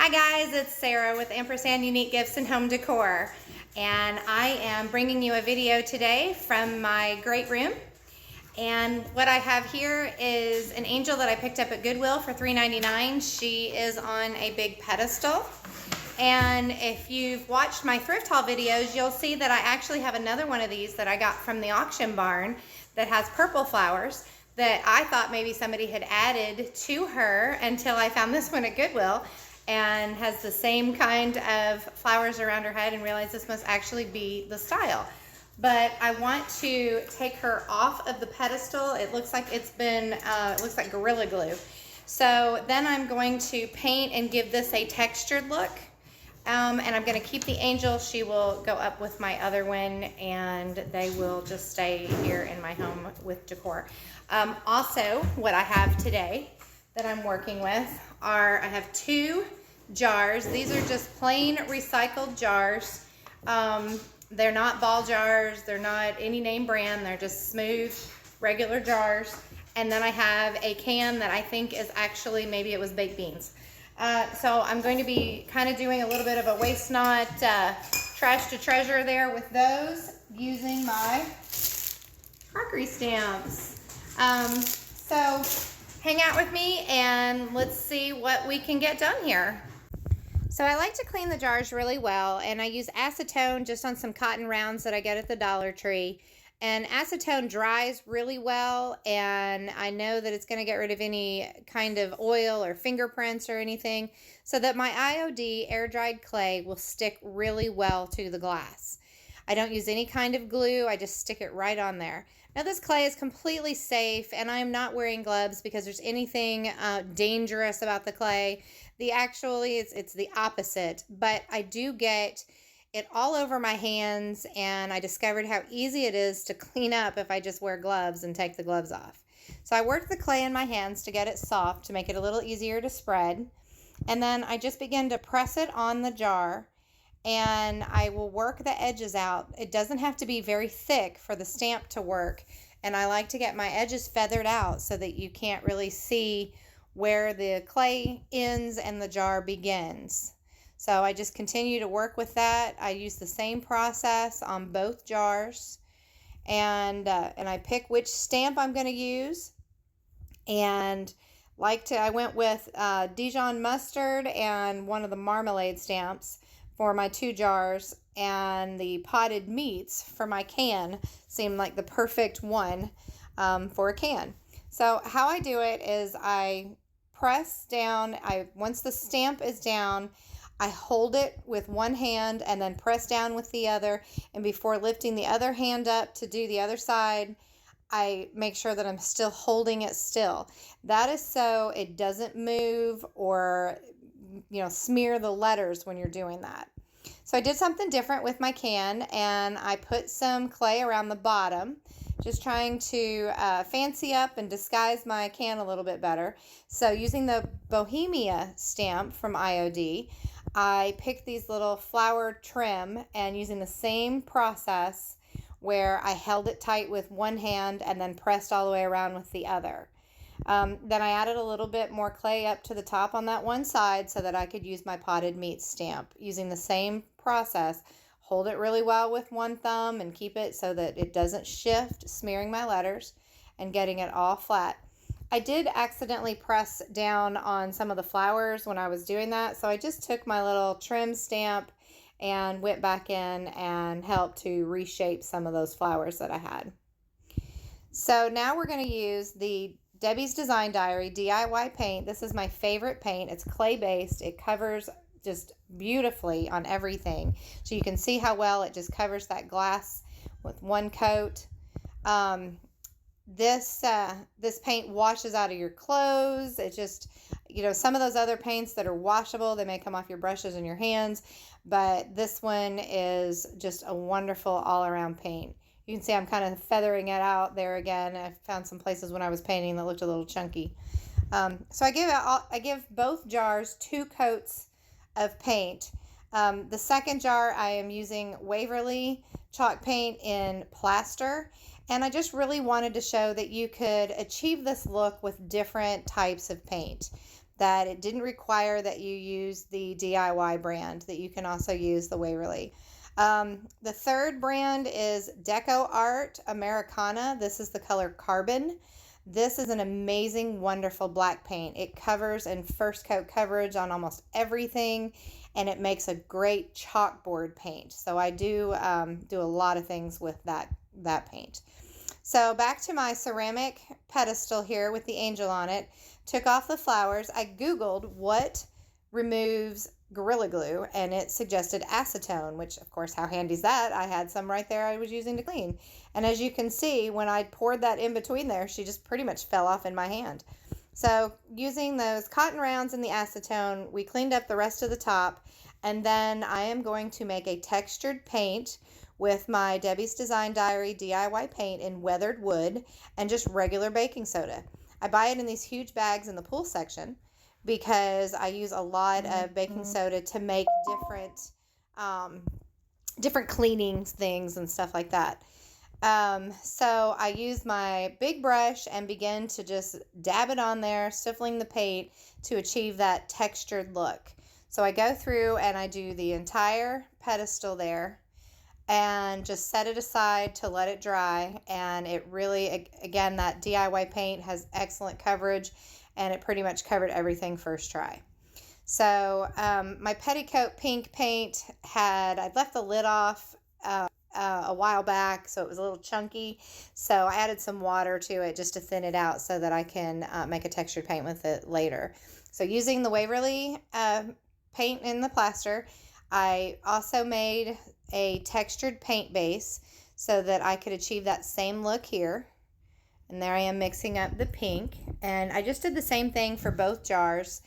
Hi guys, it's Sarah with Ampersand Unique Gifts and Home Decor, and I am bringing you a video today from my great room. And what I have here is an angel that I picked up at Goodwill for $3.99. She is on a big pedestal, and if you've watched my thrift haul videos, you'll see that I actually have another one of these that I got from the auction barn that has purple flowers that I thought maybe somebody had added to her until I found this one at Goodwill, and has the same kind of flowers around her head, and realized this must actually be the style. But I want to take her off of the pedestal. It looks like it's been, it looks like Gorilla Glue. So then I'm going to paint and give this a textured look. And I'm going to keep the angel. She will go up with my other one, and they will just stay here in my home with decor. Also, what I have today that I'm working with are, I have two jars. These are just plain recycled jars. They're not ball jars. They're not any name brand. They're just smooth, regular jars. And then I have a can that I think is actually, maybe it was baked beans. So I'm going to be kind of doing a little bit of a waste not, trash to treasure there with those, using my crockery stamps. So hang out with me and let's see what we can get done here. So I like to clean the jars really well, and I use acetone just on some cotton rounds that I get at the Dollar Tree. And acetone dries really well, and I know that it's going to get rid of any kind of oil or fingerprints or anything, so that my IOD air-dried clay will stick really well to the glass. I don't use any kind of glue. I just stick it right on there. Now this clay is completely safe, and I'm not wearing gloves because there's anything dangerous about the clay. It's the opposite, but I do get it all over my hands, and I discovered how easy it is to clean up if I just wear gloves and take the gloves off. So I worked the clay in my hands to get it soft, to make it a little easier to spread, and then I just begin to press it on the jar, and I will work the edges out. It doesn't have to be very thick for the stamp to work, and I like to get my edges feathered out so that you can't really see where the clay ends and the jar begins. So I just continue to work with that. I use the same process on both jars, and I pick which stamp I'm going to use. And I went with Dijon mustard and one of the marmalade stamps for my two jars, and the potted meats for my can seemed like the perfect one for a can. So how I do it is I press down. Once the stamp is down, I hold it with one hand and then press down with the other. And before lifting the other hand up to do the other side, I make sure that I'm still holding it still. That is so it doesn't move or, smear the letters when you're doing that. So I did something different with my can, and I put some clay around the bottom, just trying to fancy up and disguise my can a little bit better. So using the Bohemia stamp from IOD, I picked these little flower trim, and using the same process where I held it tight with one hand and then pressed all the way around with the other. Then I added a little bit more clay up to the top on that one side so that I could use my potted meat stamp. Using the same process, hold it really well with one thumb and keep it so that it doesn't shift, smearing my letters and getting it all flat. I did accidentally press down on some of the flowers when I was doing that, so I just took my little trim stamp and went back in and helped to reshape some of those flowers that I had. So now we're going to use the Debbie's Design Diary DIY paint. This is my favorite paint. It's clay-based. It covers just beautifully on everything. So you can see how well it just covers that glass with one coat. This paint washes out of your clothes. It just, some of those other paints that are washable, they may come off your brushes and your hands, but this one is just a wonderful all-around paint. You can see I'm kind of feathering it out there again. I found some places when I was painting that looked a little chunky. So I give both jars 2 coats of paint. The second jar I am using Waverly chalk paint in plaster, and I just really wanted to show that you could achieve this look with different types of paint. that it didn't require that you use the DIY brand, that you can also use the Waverly. The third brand is Deco Art Americana. This is the color Carbon. This is an amazing, wonderful black paint. It covers in first coat coverage on almost everything, and it makes a great chalkboard paint. So I do do a lot of things with that paint. So back to my ceramic pedestal here with the angel on it. Took off the flowers. I Googled what removes Gorilla Glue, and it suggested acetone, which of course, how handy is that? I had some right there I was using to clean. And as you can see, when I poured that in between there, she just pretty much fell off in my hand. So using those cotton rounds and the acetone, we cleaned up the rest of the top, and then I am going to make a textured paint with my Debbie's Design Diary DIY paint in weathered wood and just regular baking soda. I buy it in these huge bags in the pool section because I use a lot of baking soda to make different cleaning things and stuff like that. So I use my big brush and begin to just dab it on there, stippling the paint to achieve that textured look. So I go through and I do the entire pedestal there and just set it aside to let it dry. And it really, again, that DIY paint has excellent coverage, and it pretty much covered everything first try. So my petticoat pink paint I'd left the lid off a while back, so it was a little chunky. So I added some water to it just to thin it out so that I can make a textured paint with it later. So using the Waverly paint in the plaster, I also made a textured paint base so that I could achieve that same look here. And there I am mixing up the pink. And I just did the same thing for both jars.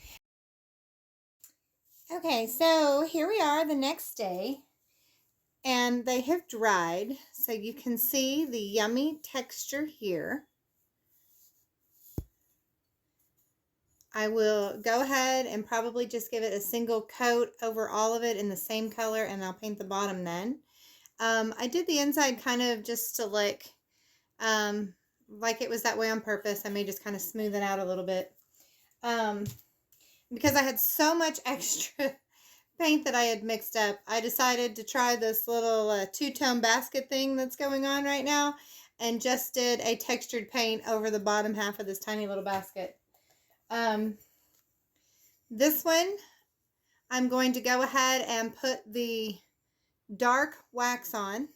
Okay, so here we are the next day. And they have dried. So you can see the yummy texture here. I will go ahead and probably just give it a single coat over all of it in the same color, and I'll paint the bottom then. I did the inside kind of just to look like it was that way on purpose. I may just kind of smooth it out a little bit. Because I had so much extra paint that I had mixed up, I decided to try this little two-tone basket thing that's going on right now, and just did a textured paint over the bottom half of this tiny little basket. This one, I'm going to go ahead and put the dark wax on.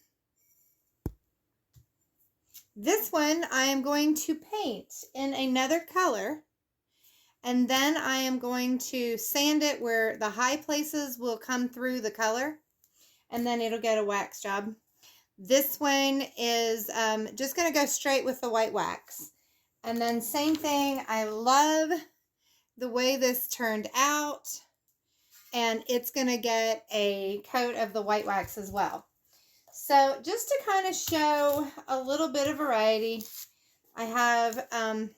This one I am going to paint in another color, and then I am going to sand it where the high places will come through the color, and then it'll get a wax job. This one is just going to go straight with the white wax. And then same thing, I love the way this turned out, and it's going to get a coat of the white wax as well. So just to kind of show a little bit of variety, I have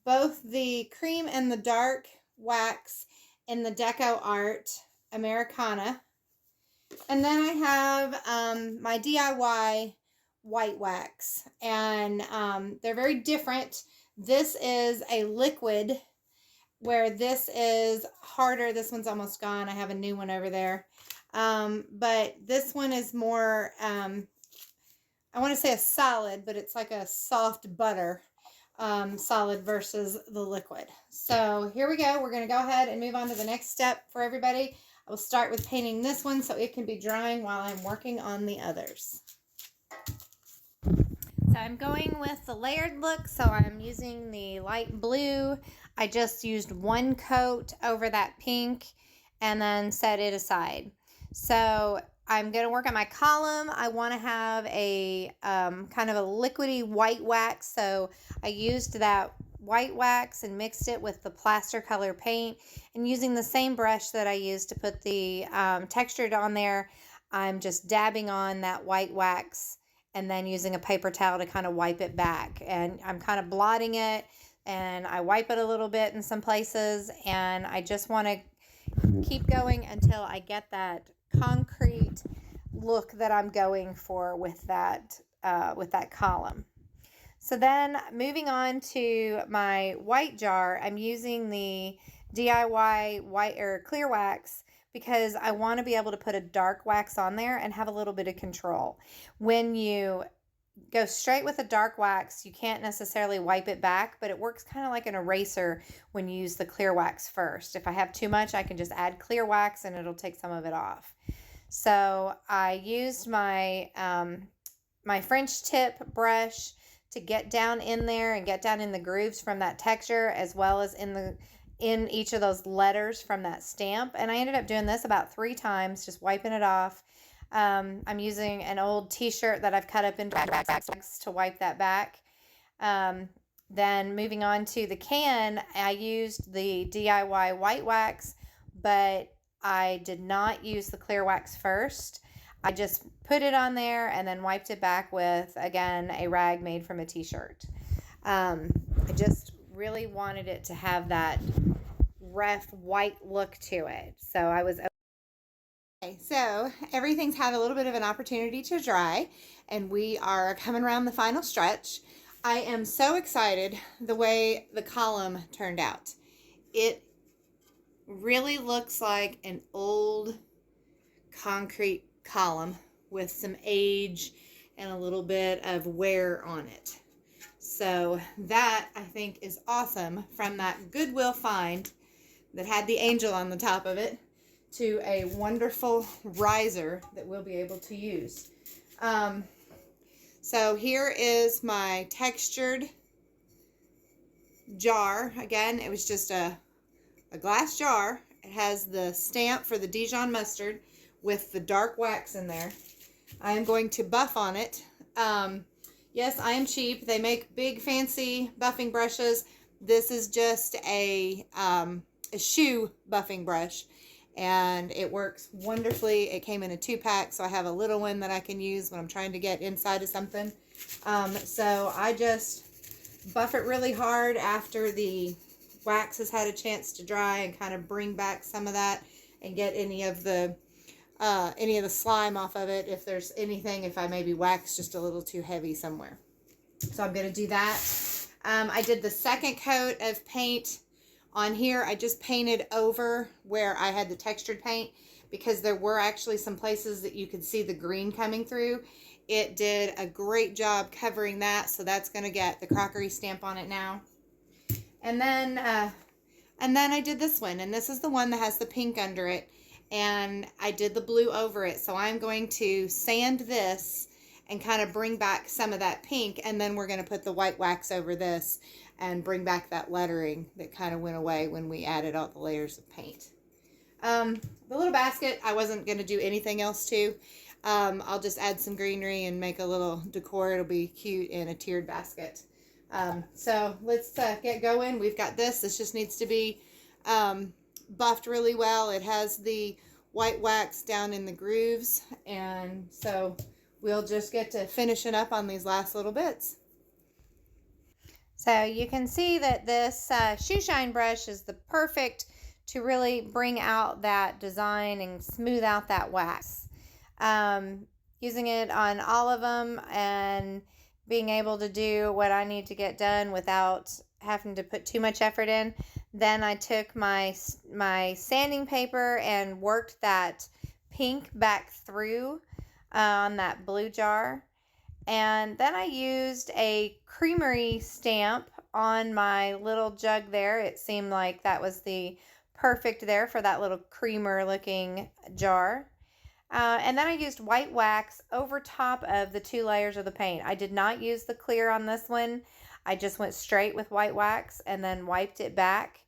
both the cream and the dark wax in the Deco Art Americana. And then I have my DIY white wax, and they're very different. This is a liquid, where this is harder. This one's almost gone. I have a new one over there. But this one is more, I want to say a solid, but it's like a soft butter solid versus the liquid. So here we go. We're going to go ahead and move on to the next step for everybody. I will start with painting this one so it can be drying while I'm working on the others. So I'm going with the layered look, so I'm using the light blue. I just used one coat over that pink and then set it aside. So I'm going to work on my column. I want to have a kind of a liquidy white wax, so I used that white wax and mixed it with the plaster color paint, and using the same brush that I used to put the textured on there, I'm just dabbing on that white wax and then using a paper towel to kind of wipe it back. And I'm kind of blotting it, and I wipe it a little bit in some places, and I just want to keep going until I get that concrete look that I'm going for with that column. So then moving on to my white jar, I'm using the DIY white or clear wax because I want to be able to put a dark wax on there and have a little bit of control. When you go straight with a dark wax, you can't necessarily wipe it back, but it works kind of like an eraser when you use the clear wax first. If I have too much, I can just add clear wax and it'll take some of it off. So I used my my French tip brush to get down in there and get down in the grooves from that texture, as well as in each of those letters from that stamp. And I ended up doing this about 3 times, just wiping it off. I'm using an old t-shirt that I've cut up into rags to wipe that back. Then moving on to the can, I used the DIY white wax, but I did not use the clear wax first. I just put it on there and then wiped it back with, again, a rag made from a t-shirt. I just really wanted it to have that rough white look to it. So I was okay. So everything's had a little bit of an opportunity to dry, and we are coming around the final stretch. I am so excited the way the column turned out. It really looks like an old concrete column with some age and a little bit of wear on it. So that, I think, is awesome, from that Goodwill find that had the angel on the top of it to a wonderful riser that we'll be able to use. So here is my textured jar. Again, it was just a glass jar. It has the stamp for the Dijon mustard with the dark wax in there. I am going to buff on it. Yes, I am cheap. They make big fancy buffing brushes. This is just a shoe buffing brush, and it works wonderfully. It came in a 2-pack, so I have a little one that I can use when I'm trying to get inside of something. So I just buff it really hard after the wax has had a chance to dry, and kind of bring back some of that and get any of the slime off of it, if there's anything, if I maybe wax just a little too heavy somewhere. So I'm going to do that. I did the second coat of paint on here. I just painted over where I had the textured paint, because there were actually some places that you could see the green coming through. It did a great job covering that, so that's going to get the crockery stamp on it now. And then I did this one, and this is the one that has the pink under it, and I did the blue over it. So I'm going to sand this and kind of bring back some of that pink, and then we're going to put the white wax over this and bring back that lettering that kind of went away when we added all the layers of paint. The little basket, I wasn't going to do anything else to. I'll just add some greenery and make a little decor. It'll be cute in a tiered basket. So let's get going. We've got this. This just needs to be buffed really well. It has the white wax down in the grooves, and so we'll just get to finishing up on these last little bits. So you can see that this shoe shine brush is the perfect to really bring out that design and smooth out that wax. Using it on all of them and being able to do what I need to get done without having to put too much effort in. Then I took my sanding paper and worked that pink back through on that blue jar. And then I used a creamery stamp on my little jug there. It seemed like that was the perfect there for that little creamer looking jar. And then I used white wax over top of the 2 layers of the paint. I did not use the clear on this one. I just went straight with white wax and then wiped it back.